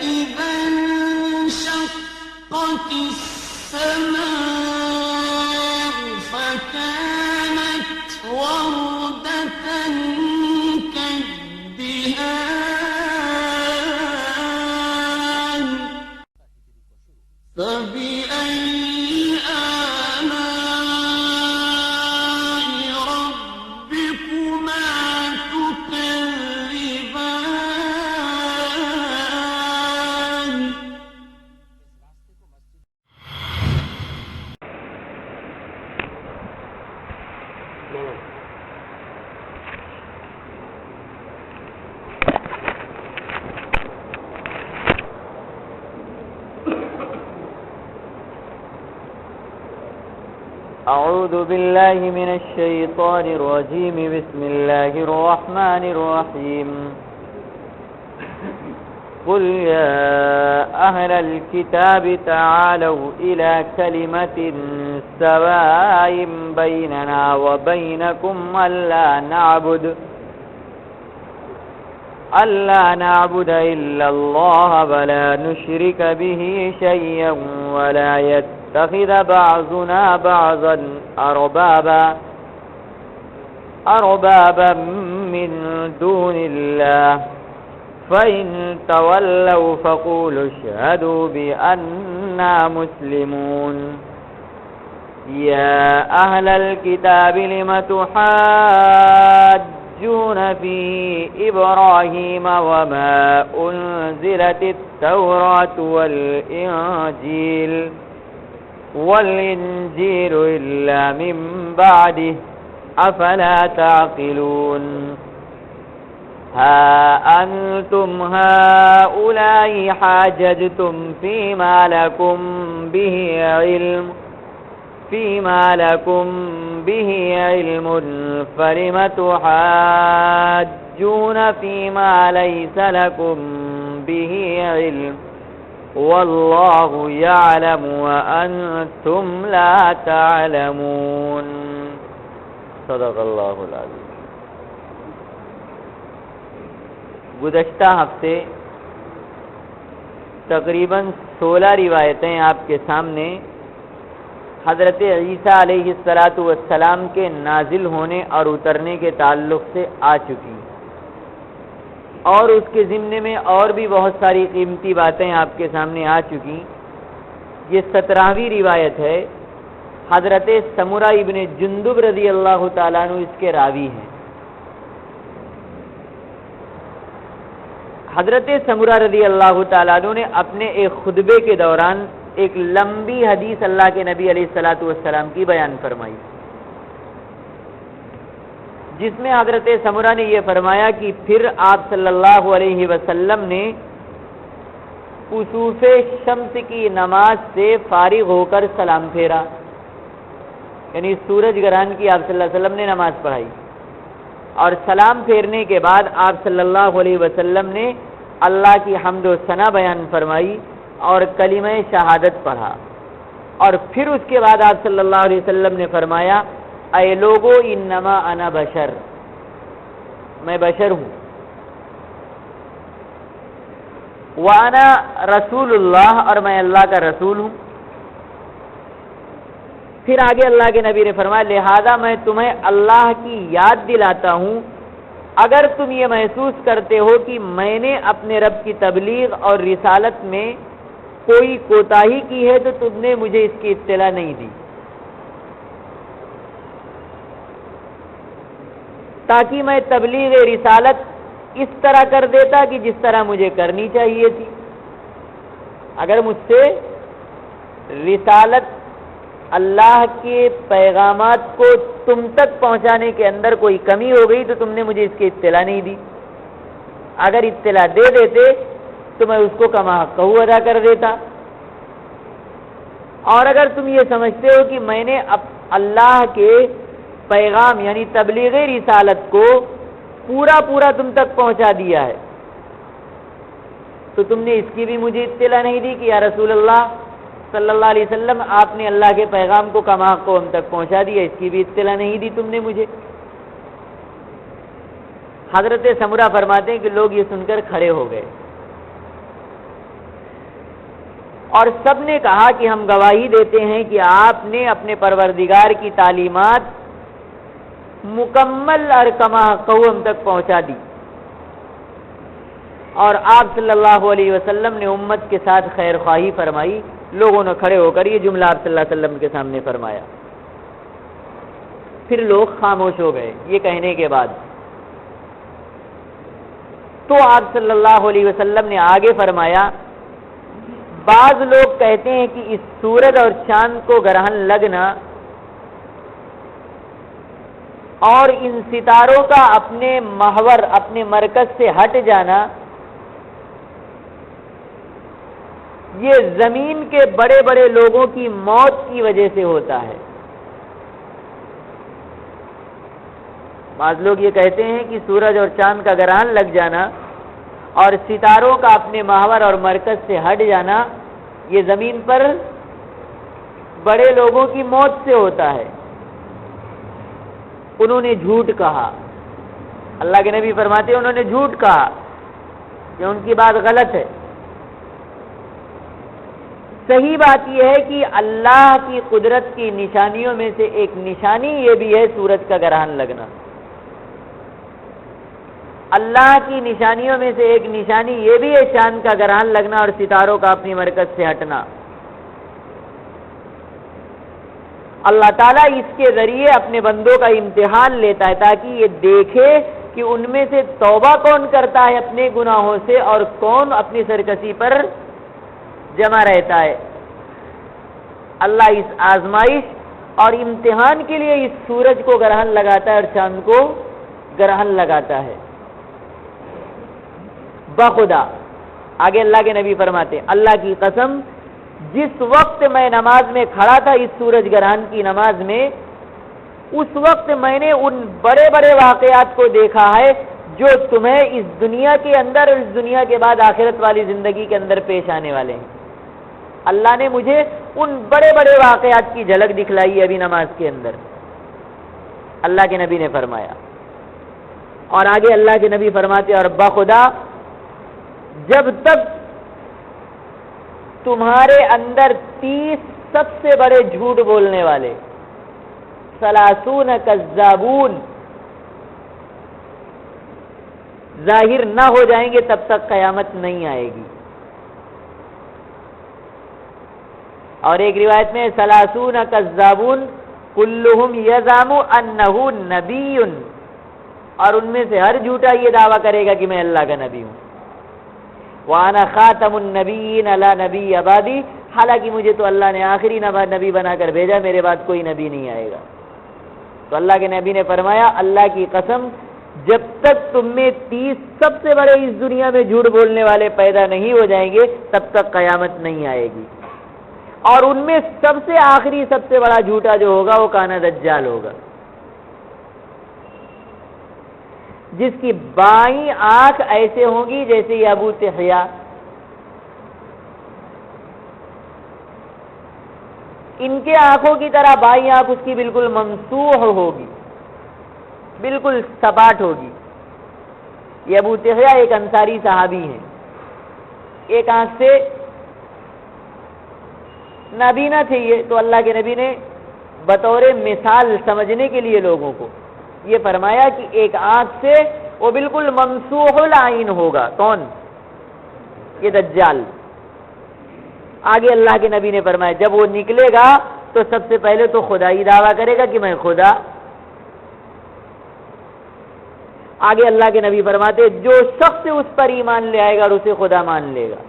فإذا انشقت السماء فكانت وردة كالدهان فبأي آلاء ربكما تكذبان أعوذ بالله من الشيطان الرجيم بسم الله الرحمن الرحيم قل يا أهل الكتاب تعالوا إلى كلمة سواء بيننا وبينكم ألا نعبد إلا الله ولا نشرك به شيئا ولا يتخذ بعضنا بعضا أربابا من دون الله فإن تولوا فقولوا اشهدوا بأننا مسلمون يا أهل الكتاب لم تحاجون في إبراهيم وما أنزلت التوراة والإنجيل إلا من بعده أفلا تعقلون ها أنتم هؤلاء حاججتم فيما لكم به علم فلم تحاجون فيما ليس لكم به علم والله يعلم وأنتم لا تعلمون صدق اللہ العظیم۔ گزشتہ ہفتے تقریباً 16 روایتیں آپ کے سامنے حضرت عیسیٰ علیہ السلام کے نازل ہونے اور اترنے کے تعلق سے آ چکی، اور اس کے ضمن میں اور بھی بہت ساری قیمتی باتیں آپ کے سامنے آ چکی۔ یہ 17ویں روایت ہے، حضرت سمرہ ابن جندب رضی اللہ تعالیٰ عنہ اس کے راوی ہیں۔ حضرت سمرہ رضی اللہ تعالیٰ عنہ نے اپنے ایک خطبے کے دوران ایک لمبی حدیث اللہ کے نبی علیہ السلام کی بیان فرمائی، جس میں حضرت سمرہ نے یہ فرمایا کہ پھر آپ صلی اللہ علیہ وسلم نے کسوف شمس کی نماز سے فارغ ہو کر سلام پھیرا، یعنی سورج گرہن کی آپ صلی اللہ علیہ وسلم نے نماز پڑھائی، اور سلام پھیرنے کے بعد آپ صلی اللہ علیہ وسلم نے اللہ کی حمد و ثنا بیان فرمائی اور کلمہ شہادت پڑھا، اور پھر اس کے بعد آپ صلی اللہ علیہ وسلم نے فرمایا اے لوگو انما انا بشر، میں بشر ہوں، وانا رسول اللہ، اور میں اللہ کا رسول ہوں۔ پھر آگے اللہ کے نبی نے فرمایا لہذا میں تمہیں اللہ کی یاد دلاتا ہوں، اگر تم یہ محسوس کرتے ہو کہ میں نے اپنے رب کی تبلیغ اور رسالت میں کوئی کوتاہی کی ہے تو تم نے مجھے اس کی اطلاع نہیں دی، تاکہ میں تبلیغ رسالت اس طرح کر دیتا کہ جس طرح مجھے کرنی چاہیے تھی۔ اگر مجھ سے رسالت اللہ کے پیغامات کو تم تک پہنچانے کے اندر کوئی کمی ہو گئی تو تم نے مجھے اس کی اطلاع نہیں دی، اگر اطلاع دے دیتے تو میں اس کو کما حق ادا کر دیتا، اور اگر تم یہ سمجھتے ہو کہ میں نے اللہ کے پیغام یعنی تبلیغ رسالت کو پورا تم تک پہنچا دیا ہے تو تم نے اس کی بھی مجھے اطلاع نہیں دی کہ یا رسول اللہ صلی اللہ علیہ وسلم آپ نے اللہ کے پیغام کو کما حق ہم تک پہنچا دیا، اس کی بھی اطلاع نہیں دی تم نے مجھے۔ حضرت سمرہ فرماتے ہیں کہ لوگ یہ سن کر کھڑے ہو گئے، اور سب نے کہا کہ ہم گواہی دیتے ہیں کہ آپ نے اپنے پروردگار کی تعلیمات مکمل اور کما حقہ ہم تک پہنچا دی، اور آپ صلی اللہ علیہ وسلم نے امت کے ساتھ خیر خواہی فرمائی۔ لوگوں نے کھڑے ہو کر یہ جملہ آپ صلی اللہ علیہ وسلم کے سامنے فرمایا۔ پھر لوگ خاموش ہو گئے یہ کہنے کے بعد۔ تو آپ صلی اللہ علیہ وسلم نے آگے فرمایا، بعض لوگ کہتے ہیں کہ اس سورج اور چاند کو گرہن لگنا اور ان ستاروں کا اپنے محور اپنے مرکز سے ہٹ جانا یہ زمین کے بڑے بڑے لوگوں کی موت کی وجہ سے ہوتا ہے۔ بعض لوگ یہ کہتے ہیں کہ سورج اور چاند کا گرہن لگ جانا اور ستاروں کا اپنے محور اور مرکز سے ہٹ جانا یہ زمین پر بڑے لوگوں کی موت سے ہوتا ہے۔ انہوں نے جھوٹ کہا، اللہ کے نبی فرماتے ہیں انہوں نے جھوٹ کہا کہ ان کی بات غلط ہے۔ صحیح بات یہ ہے کہ اللہ کی قدرت کی نشانیوں میں سے ایک نشانی یہ بھی ہے سورج کا گرہن لگنا۔ اللہ کی نشانیوں میں سے ایک نشانی یہ بھی ہے چاند کا گرہن لگنا اور ستاروں کا اپنی مرکز سے ہٹنا۔ اللہ تعالیٰ اس کے ذریعے اپنے بندوں کا امتحان لیتا ہے تاکہ یہ دیکھے کہ ان میں سے توبہ کون کرتا ہے اپنے گناہوں سے اور کون اپنی سرکشی پر جمع رہتا ہے۔ اللہ اس آزمائش اور امتحان کے لیے اس سورج کو گرہن لگاتا ہے اور چاند کو گرہن لگاتا ہے۔ بخدا آگے اللہ کے نبی فرماتے ہیں، اللہ کی قسم جس وقت میں نماز میں کھڑا تھا اس سورج گرہن کی نماز میں، اس وقت میں نے ان بڑے بڑے واقعات کو دیکھا ہے جو تمہیں اس دنیا کے اندر اور اس دنیا کے بعد آخرت والی زندگی کے اندر پیش آنے والے ہیں۔ اللہ نے مجھے ان بڑے بڑے واقعات کی جھلک دکھلائی ابھی نماز کے اندر، اللہ کے نبی نے فرمایا۔ اور آگے اللہ کے نبی فرماتے اور بخدا جب تک تمہارے اندر 30 سب سے بڑے جھوٹ بولنے والے 30 کذابون ظاہر نہ ہو جائیں گے تب تک قیامت نہیں آئے گی۔ اور ایک روایت میں 30 کذابون کلہم یزعم انہ نبی، اور ان میں سے ہر جھوٹا یہ دعویٰ کرے گا کہ میں اللہ کا نبی ہوں۔ وَأَنَا خَاتَمُ النَّبِيِّينَ لَا نَبِيَّ بَعْدِي، حالانکہ مجھے تو اللہ نے آخری نبی بنا کر بھیجا، میرے بعد کوئی نبی نہیں آئے گا۔ تو اللہ کے نبی نے فرمایا اللہ کی قسم جب تک تم میں 30 سب سے بڑے اس دنیا میں جھوٹ بولنے والے پیدا نہیں ہو جائیں گے تب تک قیامت نہیں آئے گی۔ اور ان میں سب سے آخری سب سے بڑا جھوٹا جو ہوگا وہ کانا دجال ہوگا، جس کی بائیں آنکھ ایسے ہوں گی جیسے یہ ابو تحیہ، ان کے آنکھوں کی طرح بائیں آنکھ اس کی بالکل ممسوح ہوگی، بالکل سپاٹ ہوگی۔ یہ ابو تحیہ ایک انصاری صحابی ہیں، ایک آنکھ سے نابینا تھے یہ، تو اللہ کے نبی نے بطور مثال سمجھنے کے لیے لوگوں کو یہ فرمایا کہ ایک آنکھ سے وہ بالکل ممسوح العین ہوگا، کون؟ یہ دجال۔ آگے اللہ کے نبی نے فرمایا جب وہ نکلے گا تو سب سے پہلے تو خدائی دعویٰ کرے گا کہ میں خدا۔ آگے اللہ کے نبی فرماتے جو شخص اس پر ایمان لے آئے گا اور اسے خدا مان لے گا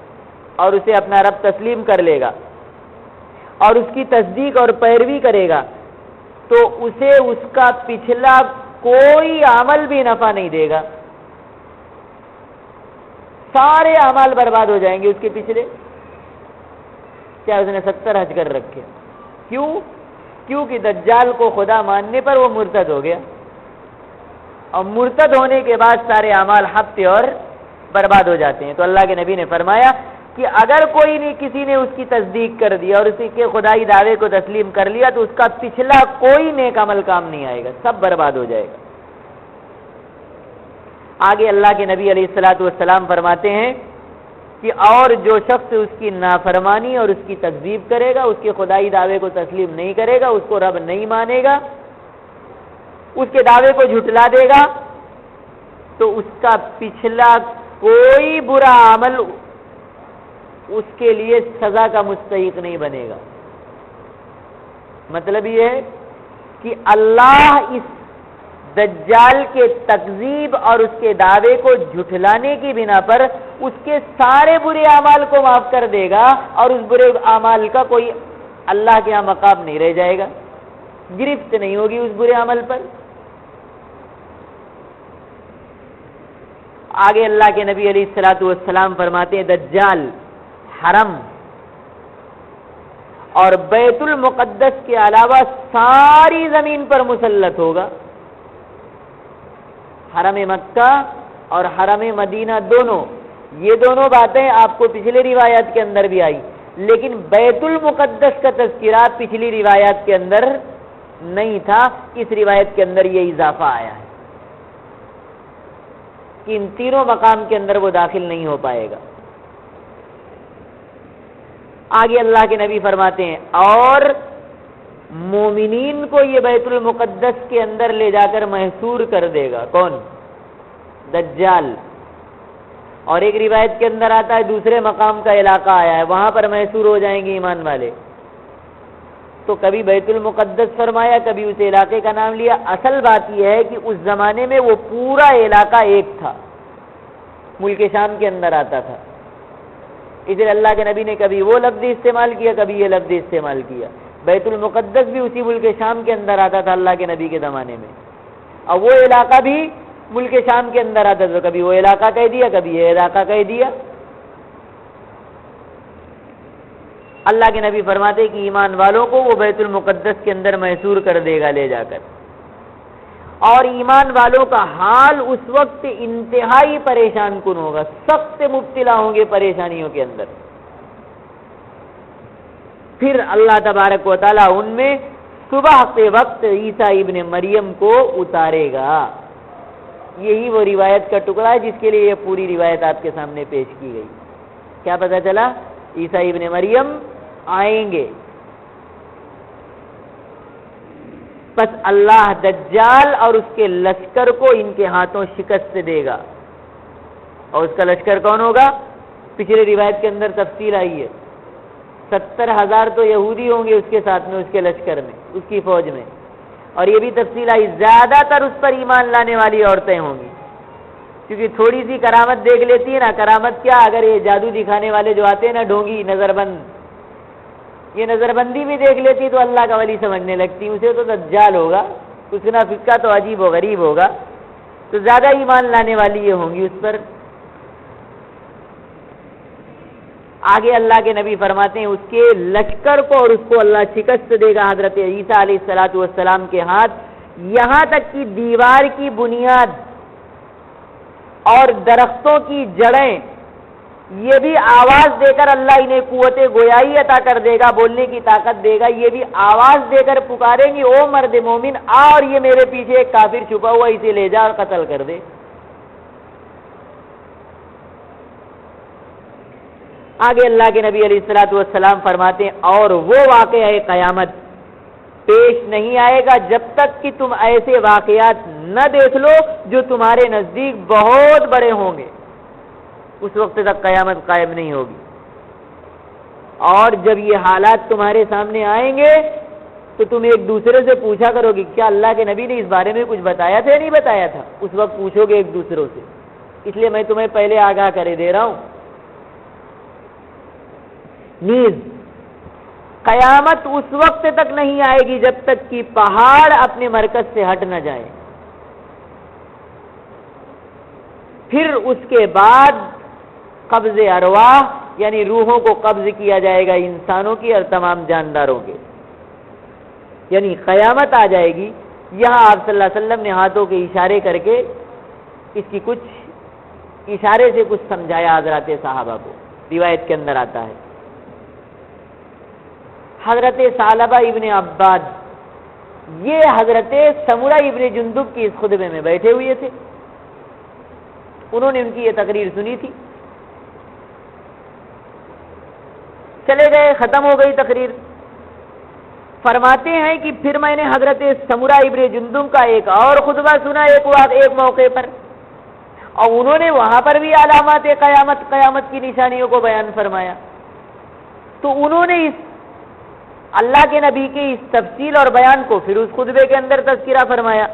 اور اسے اپنا رب تسلیم کر لے گا اور اس کی تصدیق اور پیروی کرے گا تو اسے اس کا پچھلا کوئی عمل بھی نفع نہیں دے گا، سارے اعمال برباد ہو جائیں گے اس کے پچھلے، چاہے اس نے 70 حج کر رکھے۔ کیوں؟ کیونکہ دجال کو خدا ماننے پر وہ مرتد ہو گیا، اور مرتد ہونے کے بعد سارے اعمال ہفتے اور برباد ہو جاتے ہیں۔ تو اللہ کے نبی نے فرمایا کہ اگر کوئی نہیں کسی نے اس کی تصدیق کر دی اور اسی کے خدائی دعوے کو تسلیم کر لیا تو اس کا پچھلا کوئی نیک عمل کام نہیں آئے گا، سب برباد ہو جائے گا۔ آگے اللہ کے نبی علیہ الصلوۃ والسلام فرماتے ہیں کہ اور جو شخص اس کی نافرمانی اور اس کی تکذیب کرے گا، اس کے خدائی دعوے کو تسلیم نہیں کرے گا، اس کو رب نہیں مانے گا، اس کے دعوے کو جھٹلا دے گا، تو اس کا پچھلا کوئی برا عمل اس کے لیے سزا کا مستحق نہیں بنے گا۔ مطلب یہ ہے کہ اللہ اس دجال کے تکذیب اور اس کے دعوے کو جھٹلانے کی بنا پر اس کے سارے برے اعمال کو معاف کر دے گا، اور اس برے اعمال کا کوئی اللہ کے ہاں مقام نہیں رہ جائے گا، گرفت نہیں ہوگی اس برے عمل پر۔ آگے اللہ کے نبی علیہ الصلوۃ والسلام فرماتے ہیں دجال حرم اور بیت المقدس کے علاوہ ساری زمین پر مسلط ہوگا۔ حرم مکہ اور حرم مدینہ دونوں، یہ دونوں باتیں آپ کو پچھلے روایات کے اندر بھی آئی، لیکن بیت المقدس کا تذکرہ پچھلی روایات کے اندر نہیں تھا، اس روایت کے اندر یہ اضافہ آیا ہے کہ ان تینوں مقام کے اندر وہ داخل نہیں ہو پائے گا۔ آگے اللہ کے نبی فرماتے ہیں اور مومنین کو یہ بیت المقدس کے اندر لے جا کر محصور کر دے گا۔ کون؟ دجال۔ اور ایک روایت کے اندر آتا ہے دوسرے مقام کا علاقہ آیا ہے، وہاں پر محصور ہو جائیں گے ایمان والے۔ تو کبھی بیت المقدس فرمایا، کبھی اس علاقے کا نام لیا۔ اصل بات یہ ہے کہ اس زمانے میں وہ پورا علاقہ ایک تھا، ملک شام کے اندر آتا تھا، اس لیے اللہ کے نبی نے کبھی وہ لفظ استعمال کیا، کبھی یہ لفظ استعمال کیا۔ بیت المقدس بھی اسی ملک شام کے اندر آتا تھا اللہ کے نبی کے زمانے میں، اور وہ علاقہ بھی ملک شام کے اندر آتا تھا، کبھی وہ علاقہ کہہ دیا، کبھی یہ علاقہ کہہ دیا۔ اللہ کے نبی فرماتے کہ ایمان والوں کو وہ بیت المقدس کے اندر محصور کر دے گا لے جا کر، اور ایمان والوں کا حال اس وقت انتہائی پریشان کن ہوگا، سخت مبتلا ہوں گے پریشانیوں کے اندر۔ پھر اللہ تبارک و تعالیٰ ان میں صبح کے وقت عیسیٰ ابن مریم کو اتارے گا۔ یہی وہ روایت کا ٹکڑا ہے جس کے لیے یہ پوری روایت آپ کے سامنے پیش کی گئی۔ کیا پتہ چلا؟ عیسیٰ ابن مریم آئیں گے، بس اللہ دجال اور اس کے لشکر کو ان کے ہاتھوں شکست دے گا۔ اور اس کا لشکر کون ہوگا؟ پچھلے روایت کے اندر تفصیل آئی ہے، 70,000 تو یہودی ہوں گے اس کے ساتھ میں، اس کے لشکر میں، اس کی فوج میں، اور یہ بھی تفصیل آئی زیادہ تر اس پر ایمان لانے والی عورتیں ہوں گی، کیونکہ تھوڑی سی کرامت دیکھ لیتی ہے نا۔ کرامت کیا؟ اگر یہ جادو دکھانے والے جو آتے ہیں نا، ڈھونگی نظر بند، یہ نظر بندی بھی دیکھ لیتی تو اللہ کا ولی سمجھنے لگتی، اسے تو دجال ہوگا، اس کا فقہ تو عجیب و غریب ہوگا، تو زیادہ ایمان لانے والی یہ ہوں گی اس پر۔ آگے اللہ کے نبی فرماتے ہیں اس کے لشکر کو اور اس کو اللہ شکست دے گا حضرت عیسیٰ علیہ الصلوۃ والسلام کے ہاتھ، یہاں تک کہ دیوار کی بنیاد اور درختوں کی جڑیں یہ بھی آواز دے کر اللہ انہیں قوت گویائی عطا کر دے گا، بولنے کی طاقت دے گا، یہ بھی آواز دے کر پکاریں گی او مرد مومن آ، اور یہ میرے پیچھے ایک کافر چھپا ہوا، اسے لے جا اور قتل کر دے۔ آگے اللہ کے نبی علیہ الصلوۃ والسلام فرماتے ہیں اور وہ واقعہ قیامت پیش نہیں آئے گا جب تک کہ تم ایسے واقعات نہ دیکھ لو جو تمہارے نزدیک بہت بڑے ہوں گے، اس وقت تک قیامت قائم نہیں ہوگی۔ اور جب یہ حالات تمہارے سامنے آئیں گے تو تم ایک دوسرے سے پوچھا کرو گے کیا اللہ کے نبی نے اس بارے میں کچھ بتایا تھا یا نہیں بتایا تھا، اس وقت پوچھو گے ایک دوسروں سے، اس لیے میں تمہیں پہلے آگاہ کرے دے رہا ہوں۔ نیز قیامت اس وقت تک نہیں آئے گی جب تک کہ پہاڑ اپنے مرکز سے ہٹ نہ جائیں، پھر اس کے بعد قبض ارواح یعنی روحوں کو قبض کیا جائے گا انسانوں کی اور تمام جانداروں کے، یعنی قیامت آ جائے گی۔ یہاں آپ صلی اللہ علیہ وسلم نے ہاتھوں کے اشارے کر کے اس کی کچھ اشارے سے کچھ سمجھایا حضرات صحابہ کو، روایت کے اندر آتا ہے۔ حضرت ثعلبہ ابن عباد یہ حضرت سمرہ ابن جندب کی اس خطبے میں بیٹھے ہوئے تھے، انہوں نے ان کی یہ تقریر سنی تھی۔ چلے گئے، ختم ہو گئی تقریر۔ فرماتے ہیں کہ پھر میں نے حضرت سمرہ ابن جندب کا ایک اور خطبہ سنا ایک موقع پر، اور انہوں نے وہاں پر بھی علامات قیامت کی نشانیوں کو بیان فرمایا۔ تو انہوں نے اس اللہ کے نبی کے اس تفصیل اور بیان کو پھر اس خطبے کے اندر تذکرہ فرمایا۔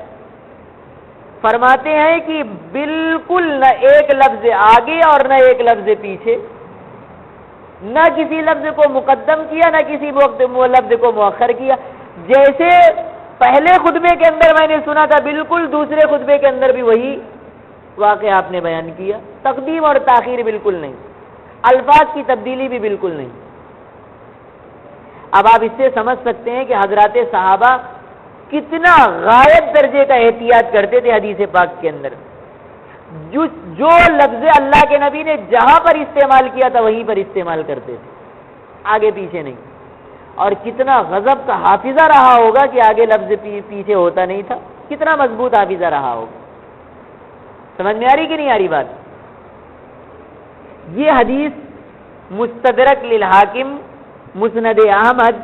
فرماتے ہیں کہ بالکل نہ ایک لفظ آگے اور نہ ایک لفظ پیچھے، نہ کسی لفظ کو مقدم کیا نہ کسی لفظ کو مؤخر کیا۔ جیسے پہلے خطبے کے اندر میں نے سنا تھا، بالکل دوسرے خطبے کے اندر بھی وہی واقعہ آپ نے بیان کیا۔ تقدیم اور تاخیر بالکل نہیں، الفاظ کی تبدیلی بھی بالکل نہیں۔ اب آپ اس سے سمجھ سکتے ہیں کہ حضرات صحابہ کتنا غائب درجے کا احتیاط کرتے تھے حدیث پاک کے اندر۔ جو لفظ اللہ کے نبی نے جہاں پر استعمال کیا تھا وہیں پر استعمال کرتے تھے، آگے پیچھے نہیں۔ اور کتنا غضب کا حافظہ رہا ہوگا کہ آگے لفظ پیچھے ہوتا نہیں تھا، کتنا مضبوط حافظہ رہا ہوگا۔ سمجھ میں آ رہی کہ نہیں آ رہی بات؟ یہ حدیث مستدرک للحاکم، مسند احمد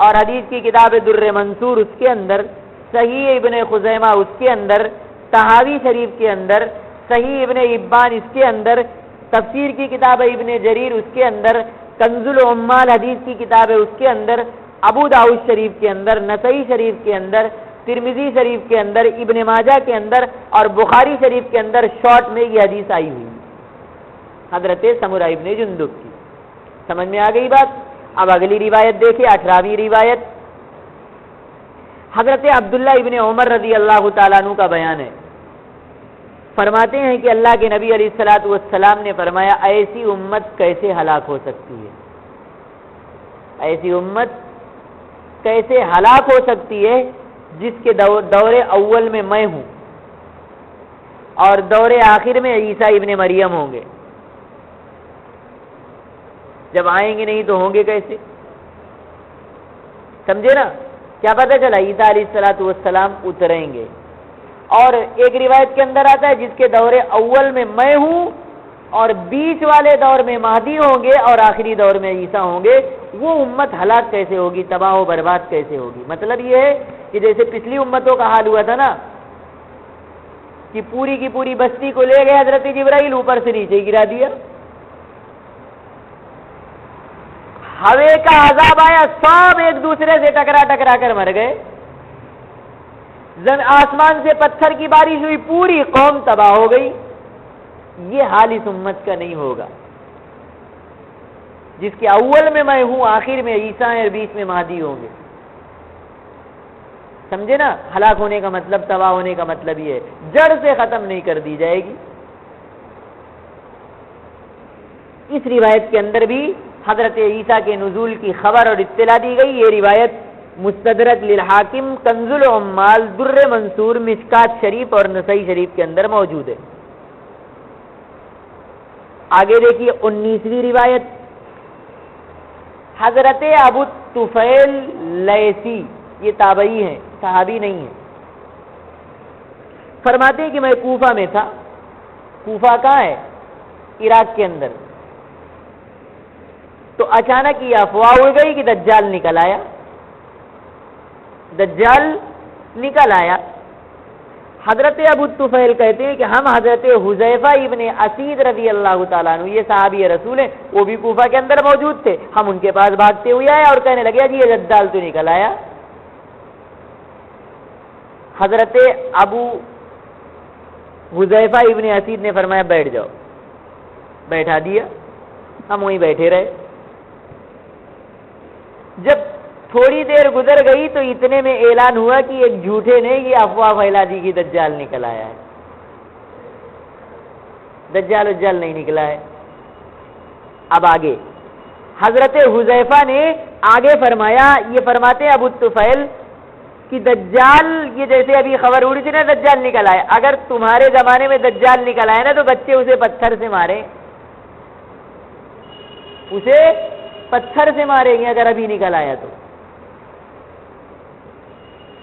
اور حدیث کی کتاب در منصور اس کے اندر، صحیح ابن خزیمہ اس کے اندر، طحاوی شریف کے اندر، صحیح ابن حبان اس کے اندر، تفسیر کی کتاب ابن جریر اس کے اندر، کنز العمال حدیث کی کتاب ہے اس کے اندر، ابو داؤد شریف کے اندر، نسائی شریف کے اندر، ترمذی شریف کے اندر، ابن ماجہ کے اندر اور بخاری شریف کے اندر شارٹ میں یہ حدیث آئی ہوئی حضرت سمرہ ابن جندب کی۔ سمجھ میں آ گئی بات؟ اب اگلی روایت دیکھیں، 18ویں روایت حضرت عبداللہ ابن عمر رضی اللہ تعالیٰ عنہ کا بیان ہے۔ فرماتے ہیں کہ اللہ کے نبی علیہ الصلوۃ والسلام نے فرمایا، ایسی امت کیسے ہلاک ہو سکتی ہے؟ ایسی امت کیسے ہلاک ہو سکتی ہے جس کے دور اول میں میں ہوں اور دور آخر میں عیسیٰ ابن مریم ہوں گے؟ جب آئیں گے نہیں تو ہوں گے کیسے؟ سمجھے نا؟ کیا پتہ چلا؟ عیسیٰ علیہ الصلوۃ والسلام اتریں گے، اور ایک روایت کے اندر آتا ہے جس کے دور اول میں میں ہوں اور بیچ والے دور میں مہدی ہوں گے اور آخری دور میں عیسیٰ ہوں گے، وہ امت ہلاک کیسے ہوگی، تباہ و برباد کیسے ہوگی؟ مطلب یہ ہے کہ جیسے پچھلی امتوں کا حال ہوا تھا نا، کہ پوری کی پوری بستی کو لے گئے حضرت جبرائیل، اوپر سے نیچے گرا دیا، ہوے کا عذاب آیا، سب ایک دوسرے سے ٹکرا کر مر گئے، آسمان سے پتھر کی بارش ہوئی، پوری قوم تباہ ہو گئی۔ یہ حال اس امت کا نہیں ہوگا، جس کے اول میں ہوں، آخر میں عیسیٰ اور بیچ میں مہدی ہوں گے۔ سمجھے نا؟ ہلاک ہونے کا مطلب، تباہ ہونے کا مطلب یہ ہے جڑ سے ختم نہیں کر دی جائے گی۔ اس روایت کے اندر بھی حضرت عیسیٰ کے نزول کی خبر اور اطلاع دی گئی۔ یہ روایت مستدرک للحاکم، کنز العمال، در منصور، مشکات شریف اور نسائی شریف کے اندر موجود ہے۔ آگے دیکھیے 19ویں روایت حضرت ابو طفیل لیثی، یہ تابعی ہیں، صحابی نہیں ہیں۔ فرماتے ہیں کہ میں کوفہ میں تھا۔ کوفہ کہاں ہے؟ عراق کے اندر۔ تو اچانک یہ افواہ اڑ گئی کہ دجال نکل آیا، دجال نکل آیا۔ حضرت ابو طفیل کہتے ہیں کہ ہم حضرت حذیفہ ابن اسید رضی اللہ تعالیٰ عنہ، یہ صحابی رسول ہیں، وہ بھی کوفہ کے اندر موجود تھے، ہم ان کے پاس بھاگتے ہوئے آئے اور کہنے لگے جی یہ دجال تو نکل آیا۔ حضرت ابو حذیفہ ابن اسید نے فرمایا بیٹھ جاؤ، بیٹھا دیا، ہم وہیں بیٹھے رہے۔ جب تھوڑی دیر گزر گئی تو اتنے میں اعلان ہوا کہ ایک جھوٹے نے یہ افواہ پھیلا دی کہ دجال نکل آیا ہے۔ دجال نہیں نکلا ہے۔ اب آگے حضرت حذیفہ نے آگے فرمایا، یہ فرماتے ہیں ابو طفیل کہ دجال، یہ جیسے ابھی خبر اڑی تھی نا دجال نکل آیا، اگر تمہارے زمانے میں دجال نکل آیا نا تو بچے اسے پتھر سے مارے، اسے پتھر سے ماریں گے اگر ابھی نکل آیا تو۔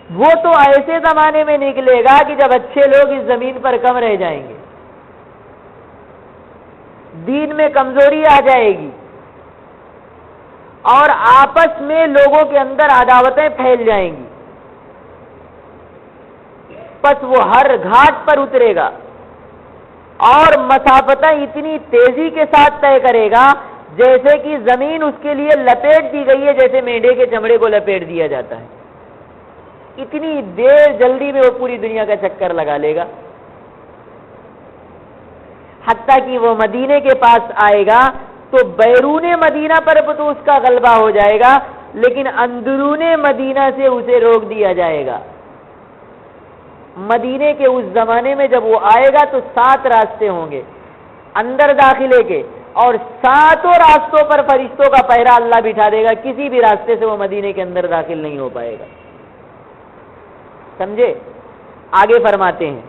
وہ تو ایسے زمانے میں نکلے گا کہ جب اچھے لوگ اس زمین پر کم رہ جائیں گے، دین میں کمزوری آ جائے گی، اور آپس میں لوگوں کے اندر عداوتیں پھیل جائیں گی. پس وہ ہر گھاٹ پر اترے گا اور مسافتیں اتنی تیزی کے ساتھ طے کرے گا جیسے کہ زمین اس کے لیے لپیٹ دی گئی ہے، جیسے مینڈے کے چمڑے کو لپیٹ دیا جاتا ہے. اتنی دیر جلدی میں وہ پوری دنیا کا چکر لگا لے گا، حتیٰ کہ وہ مدینے کے پاس آئے گا تو بیرون مدینہ پر تو اس کا غلبہ ہو جائے گا، لیکن اندرون مدینہ سے اسے روک دیا جائے گا. مدینے کے اس زمانے میں جب وہ آئے گا تو 7 راستے ہوں گے اندر داخلے کے، اور 7 راستوں پر فرشتوں کا پہرا اللہ بٹھا دے گا، کسی بھی راستے سے وہ مدینے کے اندر داخل نہیں ہو پائے گا. سمجھے؟ آگے فرماتے ہیں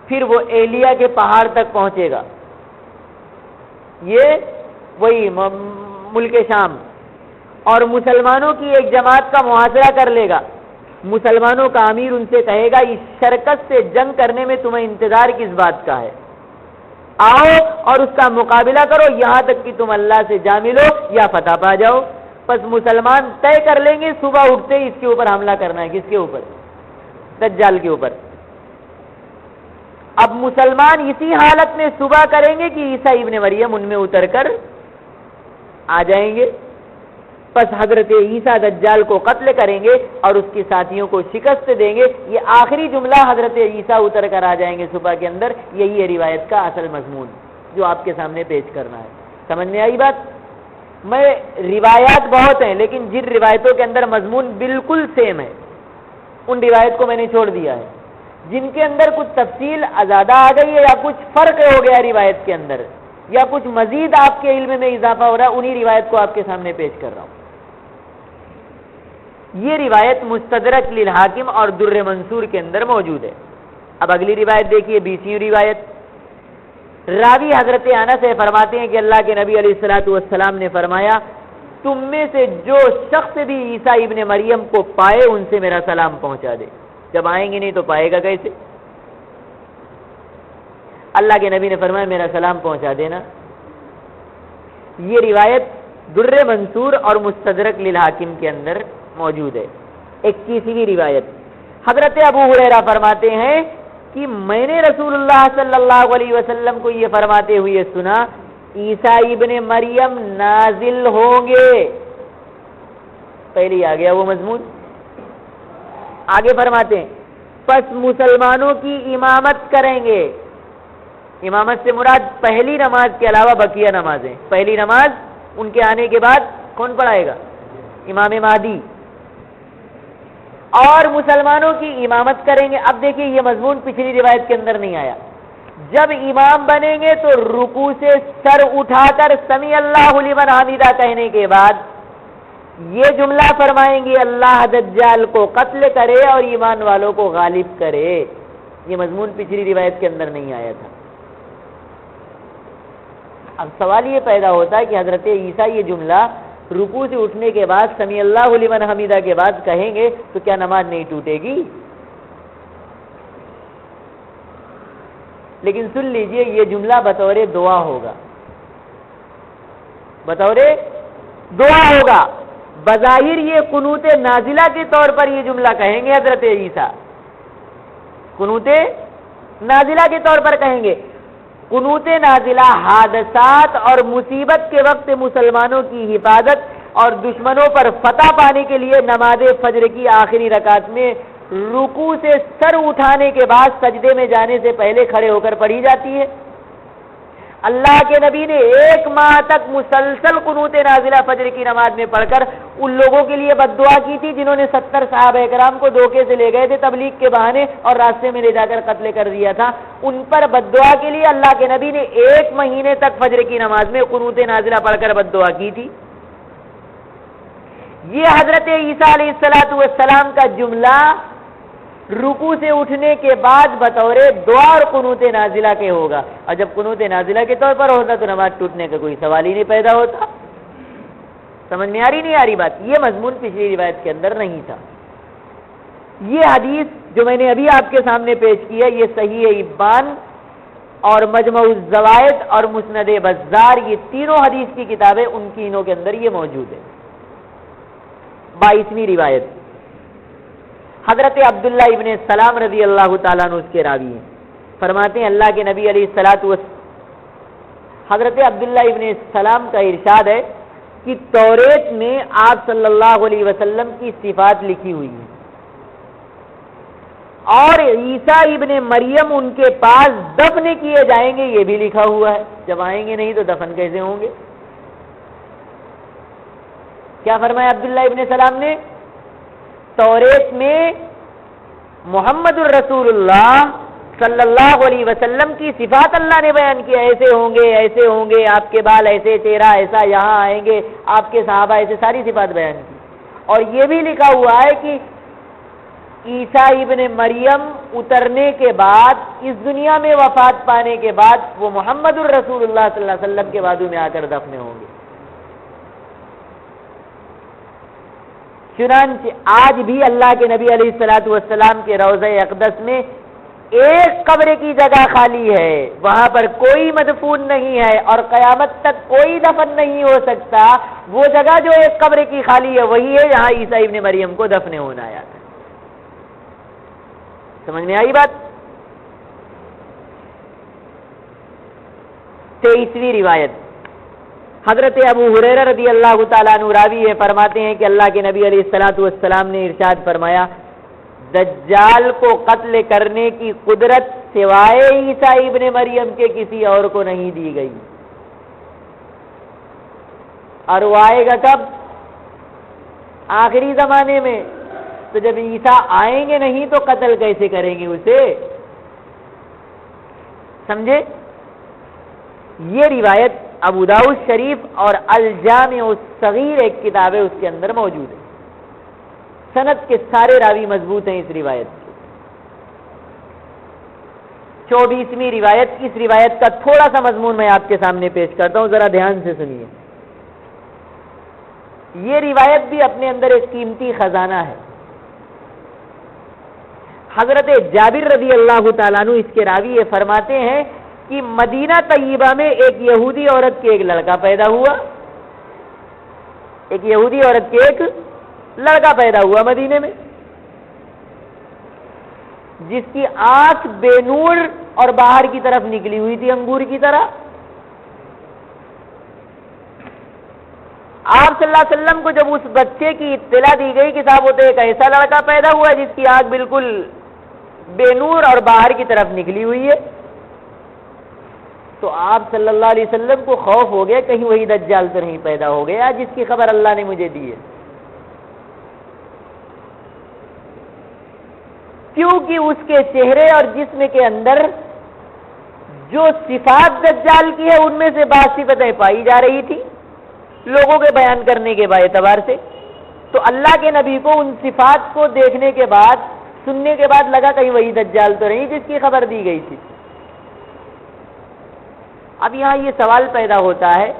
پھر وہ ایلیا کے پہاڑ تک پہنچے گا، یہ وہی ملک شام، اور مسلمانوں کی ایک جماعت کا محاصرہ کر لے گا. مسلمانوں کا امیر ان سے کہے گا اس شرکت سے جنگ کرنے میں تمہیں انتظار کس بات کا ہے، آؤ اور اس کا مقابلہ کرو یہاں تک کہ تم اللہ سے جا ملو یا فتح پا جاؤ. پس مسلمان طے کر لیں گے صبح اٹھتے ہی اس کے اوپر حملہ کرنا ہے. کس کے اوپر؟ دجال کے اوپر. اب مسلمان اسی حالت میں صبح کریں گے کہ عیسیٰ ابن مریم ان میں اتر کر آ جائیں گے. پس حضرت عیسیٰ دجال کو قتل کریں گے اور اس کے ساتھیوں کو شکست دیں گے. یہ آخری جملہ حضرت عیسیٰ اتر کر آ جائیں گے صبح کے اندر. یہی ہے روایت کا اصل مضمون جو آپ کے سامنے پیش کرنا ہے. سمجھ میں آئی بات؟ میں روایات بہت ہیں لیکن جن روایتوں کے اندر مضمون بالکل سیم ہے ان روایت کو میں نے چھوڑ دیا ہے. جن کے اندر کچھ تفصیل زیادہ آ گئی ہے یا کچھ فرق ہو گیا روایت کے اندر یا کچھ مزید آپ کے علم میں اضافہ ہو رہا ہے، انہی روایت کو آپ کے سامنے پیش کر رہا ہوں. یہ روایت مستدرک للحاکم اور در منصور کے اندر موجود ہے. اب اگلی روایت دیکھیے، 20ویں روایت. راوی حضرت انس سے فرماتے ہیں کہ اللہ کے نبی علیہ الصلوۃ والسلام نے فرمایا تم میں سے جو شخص بھی عیسیٰ ابن مریم کو پائے ان سے میرا سلام پہنچا دے. جب آئیں گے نہیں تو پائے گا کیسے؟ اللہ کے نبی نے فرمایا میرا سلام پہنچا دینا. یہ روایت در منصور اور مستدرک للحاکم کے اندر موجود ہے. 21ویں روایت. حضرت ابو ہریرہ فرماتے ہیں کہ میں نے رسول اللہ صلی اللہ علیہ وسلم کو یہ فرماتے ہوئے سنا عیسیٰ ابن مریم نازل ہوں گے. پہلے آ گیا وہ مضمون. آگے فرماتے ہیں پس مسلمانوں کی امامت کریں گے. امامت سے مراد پہلی نماز کے علاوہ بقیہ نمازیں. پہلی نماز ان کے آنے کے بعد کون پڑھائے گا؟ امام مہدی. اور مسلمانوں کی امامت کریں گے. اب دیکھیے یہ مضمون پچھلی روایت کے اندر نہیں آیا. جب امام بنیں گے تو رکوع سے سر اٹھا کر سمیع اللہ لمن حمیدہ کہنے کے بعد یہ جملہ فرمائیں گے اللہ دجال کو قتل کرے اور ایمان والوں کو غالب کرے. یہ مضمون پچھلی روایت کے اندر نہیں آیا تھا. اب سوال یہ پیدا ہوتا ہے کہ حضرت عیسیٰ یہ جملہ رکوع سے اٹھنے کے بعد سمیع اللہ لمن حمیدہ کے بعد کہیں گے تو کیا نماز نہیں ٹوٹے گی؟ لیکن سن لیجئے یہ جملہ بطور دعا ہوگا. بطور دعا ہوگا. بظاہر یہ قنوت نازلہ کے طور پر یہ جملہ کہیں گے حضرت عیسیٰ. قنوت نازلہ کے طور پر کہیں گے. قنوت نازلہ حادثات اور مصیبت کے وقت مسلمانوں کی حفاظت اور دشمنوں پر فتح پانے کے لیے نماز فجر کی آخری رکعت میں رکوع سے سر اٹھانے کے بعد سجدے میں جانے سے پہلے کھڑے ہو کر پڑھی جاتی ہے. اللہ کے نبی نے 1 ماہ تک مسلسل قنوت نازلہ فجر کی نماز میں پڑھ کر ان لوگوں کے لیے بد دعا کی تھی جنہوں نے 70 صحابہ کرام کو دھوکے سے لے گئے تھے تبلیغ کے بہانے اور راستے میں لے جا کر قتل کر دیا تھا. ان پر بد دعا کے لیے اللہ کے نبی نے 1 مہینے تک فجر کی نماز میں قنوت نازلہ پڑھ کر بد دعا کی تھی. یہ حضرت عیسیٰ علیہ السلام کا جملہ رکوع سے اٹھنے کے بعد بطور دعا اور قنوت نازلہ کے ہوگا. اور جب قنوت نازلہ کے طور پر ہوتا تو نماز ٹوٹنے کا کوئی سوال ہی نہیں پیدا ہوتا. سمجھ میں آ رہی نہیں آ رہی بات؟ یہ مضمون پچھلی روایت کے اندر نہیں تھا. یہ حدیث جو میں نے ابھی آپ کے سامنے پیش کی ہے یہ صحیح ابان اور مجمع الزوائد اور مسند بزار، یہ تینوں حدیث کی کتابیں ان تینوں کے اندر یہ موجود ہے۔ 22ویں روایت، حضرت عبداللہ ابن سلام رضی اللہ تعالیٰ عنہ اس کے راوی ہیں، فرماتے ہیں اللہ کے نبی علیہ الصلوۃ حضرت عبداللہ ابن سلام کا ارشاد ہے کہ توریت میں آپ صلی اللہ علیہ وسلم کی صفات لکھی ہوئی ہیں، اور عیسیٰ ابن مریم ان کے پاس دفن کیے جائیں گے یہ بھی لکھا ہوا ہے۔ جب آئیں گے نہیں تو دفن کیسے ہوں گے؟ کیا فرمایا عبداللہ ابن سلام نے؟ توریت میں محمد الرسول اللہ صلی اللہ علیہ وسلم کی صفات اللہ نے بیان کیا، ایسے ہوں گے، آپ کے بال ایسے، چہرہ ایسا، یہاں آئیں گے آپ کے صحابہ ایسے، ساری صفات بیان کی۔ اور یہ بھی لکھا ہوا ہے کہ عیسیٰ ابن مریم اترنے کے بعد، اس دنیا میں وفات پانے کے بعد، وہ محمد الرسول اللہ صلی اللہ علیہ وسلم کے بازو میں آ کر دفن ہوں گے۔ چنانچہ آج بھی اللہ کے نبی علیہ الصلوۃ والسلام کے روضہ اقدس میں ایک قبر کی جگہ خالی ہے، وہاں پر کوئی مدفون نہیں ہے اور قیامت تک کوئی دفن نہیں ہو سکتا۔ وہ جگہ جو ایک قبر کی خالی ہے وہی ہے جہاں عیسیٰ ابن مریم کو دفن ہونا آیا تھا۔ سمجھ میں آئی بات؟ 23ویں روایت، حضرت ابو ہریرہ رضی اللہ تعالیٰ عنہ راوی ہے، فرماتے ہیں کہ اللہ کے نبی علیہ الصلوۃ والسلام نے ارشاد فرمایا دجال کو قتل کرنے کی قدرت سوائے عیسیٰ ابن مریم کے کسی اور کو نہیں دی گئی، اور وہ آئے گا کب؟ آخری زمانے میں۔ تو جب عیسیٰ آئیں گے نہیں تو قتل کیسے کریں گے اسے؟ سمجھے؟ یہ روایت ابو داؤد شریف اور الجامع الصغیر ایک کتاب ہے اس کے اندر موجود ہے، سند کے سارے راوی مضبوط ہیں اس روایت کے۔ 24ویں روایت، اس روایت کا تھوڑا سا مضمون میں آپ کے سامنے پیش کرتا ہوں، ذرا دھیان سے سنیے۔ یہ روایت بھی اپنے اندر ایک قیمتی خزانہ ہے۔ حضرت جابر رضی اللہ تعالیٰ عنہ اس کے راوی یہ فرماتے ہیں کہ مدینہ طیبہ میں ایک یہودی عورت کے ایک لڑکا پیدا ہوا، ایک یہودی عورت کے ایک لڑکا پیدا ہوا مدینے میں، جس کی آنکھ بے نور اور باہر کی طرف نکلی ہوئی تھی انگور کی طرح۔ آپ صلی اللہ علیہ وسلم کو جب اس بچے کی اطلاع دی گئی کہ صاحب وہ تو ایک ایسا لڑکا پیدا ہوا جس کی آنکھ بالکل بے نور اور باہر کی طرف نکلی ہوئی ہے، تو آپ صلی اللہ علیہ وسلم کو خوف ہو گیا کہیں وہی دجال تو نہیں پیدا ہو گیا جس کی خبر اللہ نے مجھے دی ہے، کیونکہ اس کے چہرے اور جسم کے اندر جو صفات دجال کی ہے ان میں سے بعض صفتیں پائی جا رہی تھی لوگوں کے بیان کرنے کے اعتبار سے، تو اللہ کے نبی کو ان صفات کو دیکھنے کے بعد، سننے کے بعد لگا کہیں وہی دجال تو نہیں جس کی خبر دی گئی تھی۔ اب یہاں یہ سوال پیدا ہوتا ہے،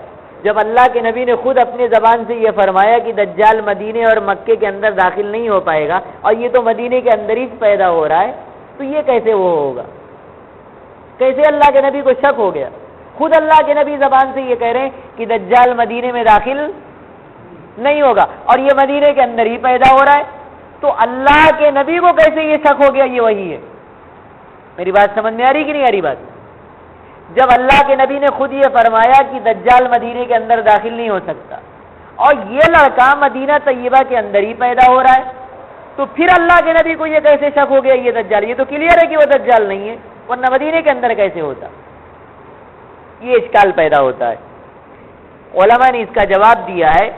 جب اللہ کے نبی نے خود اپنے زبان سے یہ فرمایا کہ دجال مدینے اور مکے کے اندر داخل نہیں ہو پائے گا، اور یہ تو مدینے کے اندر ہی پیدا ہو رہا ہے، تو یہ کیسے وہ ہوگا؟ کیسے اللہ کے نبی کو شک ہو گیا؟ خود اللہ کے نبی زبان سے یہ کہہ رہے ہیں کہ دجال مدینے میں داخل نہیں ہوگا، اور یہ مدینے کے اندر ہی پیدا ہو رہا ہے، تو اللہ کے نبی کو کیسے یہ شک ہو گیا یہ وہی ہے؟ میری بات سمجھ میں آ رہی کہ نہیں آ رہی بات؟ جب اللہ کے نبی نے خود یہ فرمایا کہ دجال مدینے کے اندر داخل نہیں ہو سکتا، اور یہ لڑکا مدینہ طیبہ کے اندر ہی پیدا ہو رہا ہے، تو پھر اللہ کے نبی کو یہ کیسے شک ہو گیا یہ دجال؟ یہ تو کلیئر ہے کہ وہ دجال نہیں ہے، ورنہ مدینے کے اندر کیسے ہوتا؟ یہ اشکال پیدا ہوتا ہے۔ علماء نے اس کا جواب دیا ہے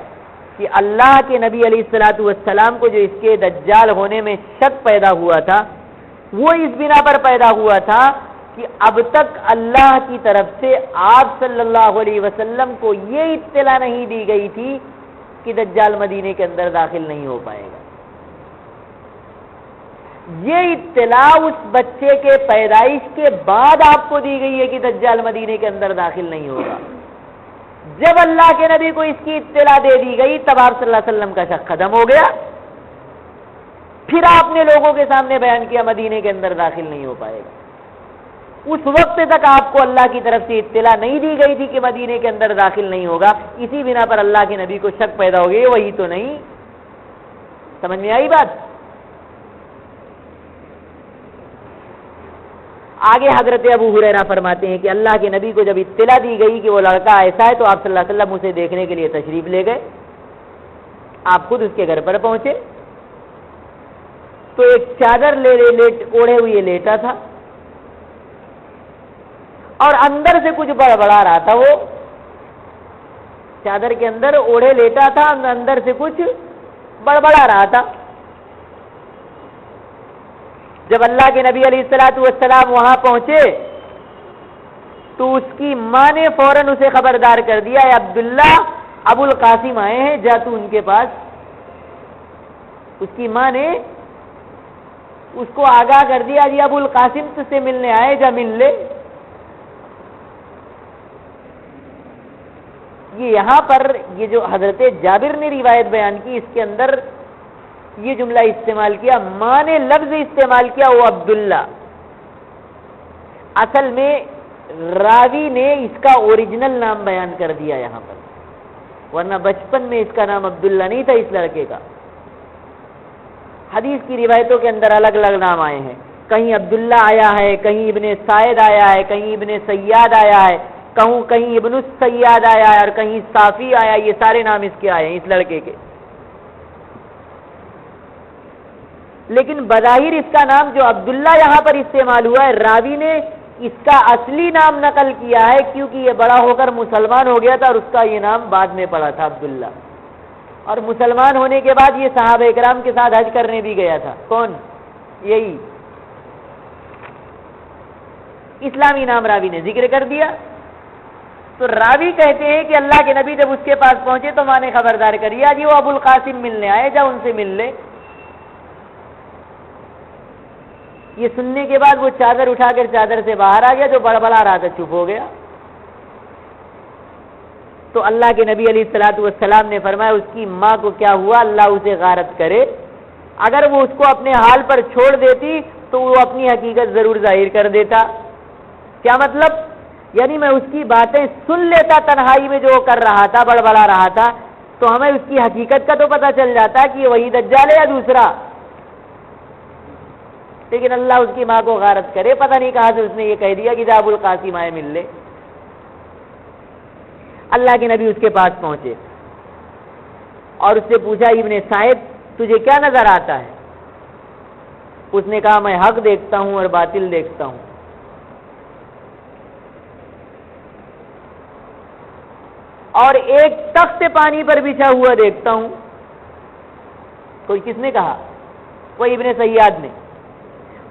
کہ اللہ کے نبی علیہ الصلوۃ والسلام کو جو اس کے دجال ہونے میں شک پیدا ہوا تھا وہ اس بنا پر پیدا ہوا تھا کہ اب تک اللہ کی طرف سے آپ صلی اللہ علیہ وسلم کو یہ اطلاع نہیں دی گئی تھی کہ دجال مدینے کے اندر داخل نہیں ہو پائے گا۔ یہ اطلاع اس بچے کے پیدائش کے بعد آپ کو دی گئی ہے کہ دجال مدینے کے اندر داخل نہیں ہوگا۔ جب اللہ کے نبی کو اس کی اطلاع دے دی گئی تب آپ صلی اللہ علیہ وسلم کا شک ختم ہو گیا، پھر آپ نے لوگوں کے سامنے بیان کیا مدینے کے اندر داخل نہیں ہو پائے گا۔ اس وقت تک آپ کو اللہ کی طرف سے اطلاع نہیں دی گئی تھی کہ مدینے کے اندر داخل نہیں ہوگا، اسی بنا پر اللہ کے نبی کو شک پیدا ہو گئی وہی تو نہیں. سمجھ میں آئی بات؟ آگے حضرت ابو ہریرہ فرماتے ہیں کہ اللہ کے نبی کو جب اطلاع دی گئی کہ وہ لڑکا ایسا ہے تو آپ صلی اللہ علیہ وسلم اسے دیکھنے کے لیے تشریف لے گئے. آپ خود اس کے گھر پر پہنچے تو ایک چادر اوڑھے ہوئے لیٹا تھا اور اندر سے کچھ بڑبڑا رہا تھا. وہ چادر کے اندر اوڑھے لیٹا تھا، اندر سے کچھ بڑبڑا رہا تھا. جب اللہ کے نبی علیہ الصلوۃ والسلام وہاں پہنچے تو اس کی ماں نے فوراً اسے خبردار کر دیا، اے عبداللہ ابو القاسم آئے ہیں، جا تو ان کے پاس. اس کی ماں نے اس کو آگاہ کر دیا، جی ابو القاسم تجھ سے ملنے آئے، جا مل لے. یہاں پر یہ جو حضرت جابر نے روایت بیان کی، اس کے اندر یہ جملہ استعمال کیا، ماں نے لفظ استعمال کیا وہ عبداللہ. اصل میں راوی نے اس کا اوریجنل نام بیان کر دیا یہاں پر، ورنہ بچپن میں اس کا نام عبداللہ نہیں تھا اس لڑکے کا. حدیث کی روایتوں کے اندر الگ الگ نام آئے ہیں، کہیں عبداللہ آیا ہے، کہیں ابن سعید آیا ہے، کہیں ابن سیاد آیا ہے، کہیں ابن السیاد آیا ہے، اور کہیں صافی آیا. یہ سارے نام اس کے آئے ہیں اس لڑکے کے. لیکن بظاہر اس کا نام جو عبداللہ یہاں پر استعمال ہوا ہے، راوی نے اس کا اصلی نام نقل کیا ہے کیونکہ یہ بڑا ہو کر مسلمان ہو گیا تھا اور اس کا یہ نام بعد میں پڑا تھا عبداللہ. اور مسلمان ہونے کے بعد یہ صحابہ اکرام کے ساتھ حج کرنے بھی گیا تھا. کون؟ یہی اسلامی نام راوی نے ذکر کر دیا. تو راوی کہتے ہیں کہ اللہ کے نبی جب اس کے پاس پہنچے تو ماں نے خبردار کریا، جی وہ ابو القاسم ملنے آئے، جا ان سے مل لے. یہ سننے کے بعد وہ چادر اٹھا کر چادر سے باہر آ گیا، جو بڑبڑا رہا تھا چپ ہو گیا. تو اللہ کے نبی علیہ الصلوۃ والسلام نے فرمایا اس کی ماں کو کیا ہوا، اللہ اسے غارت کرے. اگر وہ اس کو اپنے حال پر چھوڑ دیتی تو وہ اپنی حقیقت ضرور ظاہر کر دیتا. کیا مطلب؟ یعنی میں اس کی باتیں سن لیتا تنہائی میں جو وہ کر رہا تھا، بڑبڑا رہا تھا، تو ہمیں اس کی حقیقت کا تو پتہ چل جاتا کہ یہ وہی دجال ہے یا دوسرا. لیکن اللہ اس کی ماں کو غارت کرے، پتہ نہیں کہاں سے اس نے یہ کہہ دیا کہ جا ابو القاسم آئے مل لے. اللہ کے نبی اس کے پاس پہنچے اور اس سے پوچھا، ابن سعید تجھے کیا نظر آتا ہے؟ اس نے کہا میں حق دیکھتا ہوں اور باطل دیکھتا ہوں. اور ایک تخت پانی پر بچھا ہوا دیکھتا ہوں. کوئی کس نے کہا؟ وہ ابن سیاد نے.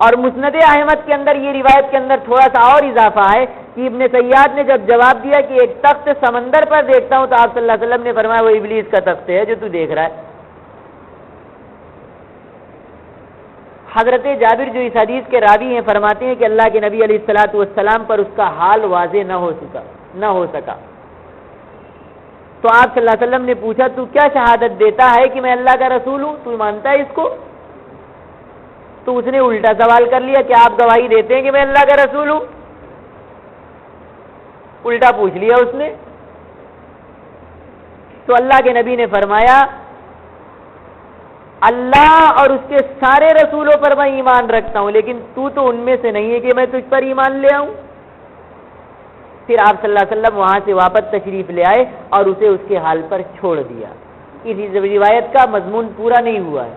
اور مسند احمد کے اندر یہ روایت کے اندر تھوڑا سا اور اضافہ ہے کہ ابن سیاد نے جب جواب دیا کہ ایک تخت سمندر پر دیکھتا ہوں تو آپ صلی اللہ علیہ وسلم نے فرمایا وہ ابلیس کا تخت ہے جو تو دیکھ رہا ہے. حضرت جابر جو اس حدیث کے راوی ہیں فرماتے ہیں کہ اللہ کے نبی علیہ الصلوۃ والسلام پر اس کا حال واضح نہ ہو سکا. تو آپ صلی اللہ علیہ وسلم نے پوچھا تو کیا شہادت دیتا ہے کہ میں اللہ کا رسول ہوں؟ تو مانتا ہے اس کو؟ تو اس نے الٹا سوال کر لیا کہ آپ گواہی دیتے ہیں کہ میں اللہ کا رسول ہوں؟ الٹا پوچھ لیا اس نے. تو اللہ کے نبی نے فرمایا اللہ اور اس کے سارے رسولوں پر میں ایمان رکھتا ہوں، لیکن تو ان میں سے نہیں ہے کہ میں تجھ پر ایمان لے آؤں. پھر آپ صلی اللہ علیہ وسلم وہاں سے واپس تشریف لے آئے اور اسے اس کے حال پر چھوڑ دیا. اس روایت کا مضمون پورا نہیں ہوا ہے،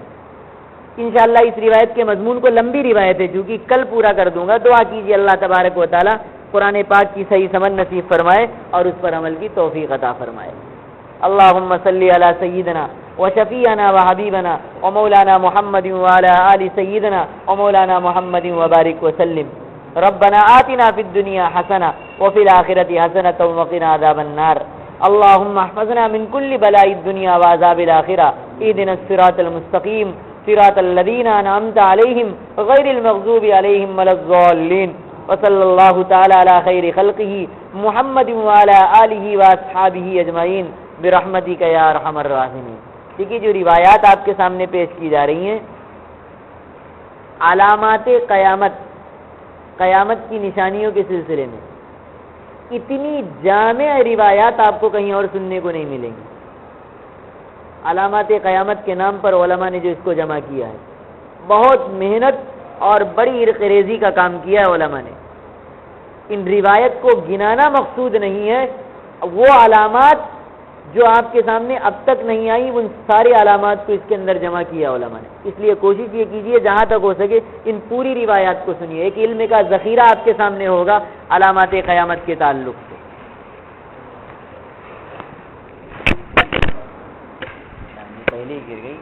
انشاءاللہ اس روایت کے مضمون کو لمبی روایت ہے چونکہ کل پورا کر دوں گا. دعا کیجیے اللہ تبارک و تعالی قرآن پاک کی صحیح سمجھ نصیب فرمائے اور اس پر عمل کی توفیق عطا فرمائے. اللہم صلی علی سیدنا وشفیعنا وحبیبنا ومولانا محمد وعلی آل سیدنا ومولانا محمد وبارک وسلم. ربنا آتنا فی الدنیا حسنہ وفی الآخرۃ حسنۃ وقنا عذاب النار. اللہم احفظنا من کل بلاء الدنیا وعذاب الآخرہ. اہدنا الصراط المستقیم صراط الذین انعمت علیہم غیر المغضوب علیہم ولا الضالین. وصلی اللہ تعالی علی خیر خلقہ محمد وعلی آلہ واصحابہ اجمعین برحمتک یا ارحم الراحمین. دیکھیے جو روایات آپ کے سامنے پیش کی جا رہی ہیں علامات قیامت قیامت کی نشانیوں کے سلسلے میں اتنی جامع روایات آپ کو کہیں اور سننے کو نہیں ملیں گی۔ علامات قیامت کے نام پر علماء نے جو اس کو جمع کیا ہے، بہت محنت اور بڑی عرق ریزی کا کام کیا ہے علماء نے۔ ان روایت کو گنانا مقصود نہیں ہے، وہ علامات جو آپ کے سامنے اب تک نہیں آئی ان سارے علامات کو اس کے اندر جمع کیا علماء نے۔ اس لیے کوشش یہ کیجئے جہاں تک ہو سکے ان پوری روایات کو سنیے، ایک علم کا ذخیرہ آپ کے سامنے ہوگا علامات قیامت کے تعلق سے۔ پہلے ہی گر گئی۔